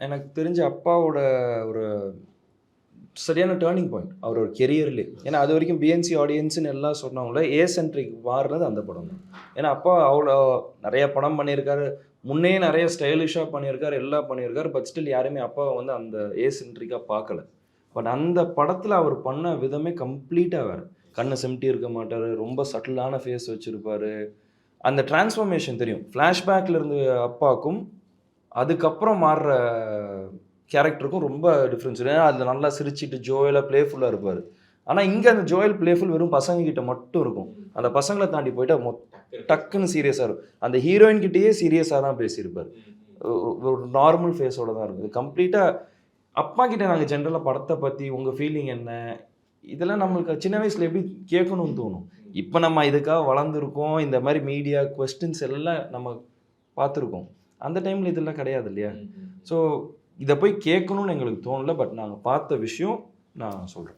எனக்கு தெரிஞ்ச அப்பாவோட ஒரு சரியான டேர்னிங் பாயிண்ட் அவரோட கெரியர்லேயே. ஏன்னா அது வரைக்கும் பிஎன்சி ஆடியன்ஸ்னு எல்லாம் சொன்னவங்கள ஏ சென்ட்ரிக் மாறுனது அந்த படம் தான். ஏன்னா அப்பா அவ்வளோ நிறைய படம் பண்ணியிருக்காரு, முன்னே நிறைய ஸ்டைலிஷாக பண்ணியிருக்காரு, எல்லாம் பண்ணியிருக்காரு. பட் ஸ்டில் யாருமே அப்பாவை வந்து அந்த ஏ சென்ட்ரிக்காக பார்க்கல. பட் அந்த படத்தில் அவர் பண்ண விதமே கம்ப்ளீட்டாக வேறு. கண்ணை சிமிட்டி இருக்க மாட்டார், ரொம்ப சட்டிலான ஃபேஸ் வச்சுருப்பார். அந்த டிரான்ஸ்ஃபர்மேஷன் தெரியும். ஃப்ளாஷ்பேக்கில் இருந்து அப்பாவுக்கும் அதுக்கப்புறம் மாறுற கேரக்டருக்கும் ரொம்ப டிஃப்ரென்ஸ். ஏன்னா அதில் நல்லா சிரிச்சிட்டு ஜோயலாக ப்ளேஃபுல்லாக இருப்பார். ஆனால் இங்கே அந்த ஜோயல் ப்ளேஃபுல் வெறும் பசங்கக்கிட்ட மட்டும் இருக்கும். அந்த பசங்களை தாண்டி போயிட்டு டக்குன்னு சீரியஸாக இருக்கும். அந்த ஹீரோயின் கிட்டேயே சீரியஸாக தான் பேசியிருப்பார். ஒரு நார்மல் ஃபேஸோட தான் இருக்குது. கம்ப்ளீட்டாக அப்பா கிட்ட நாங்கள் ஜென்ரலாக படத்தை பற்றி உங்கள் ஃபீலிங் என்ன, இதெல்லாம் நம்மளுக்கு சின்ன வயசில் எப்படி கேட்கணும்னு தோணும். இப்போ நம்ம இதுக்காக வளர்ந்துருக்கோம், இந்த மாதிரி மீடியா கொஸ்டின்ஸ் எல்லாம் நம்ம பார்த்துருக்கோம். அந்த டைமில் இதெல்லாம் கிடையாது இல்லையா? ஸோ இதை போய் கேட்கணும்னு எங்களுக்கு தோணலை. பட் நாங்கள் பார்த்த விஷயம் நான் சொல்கிறேன்.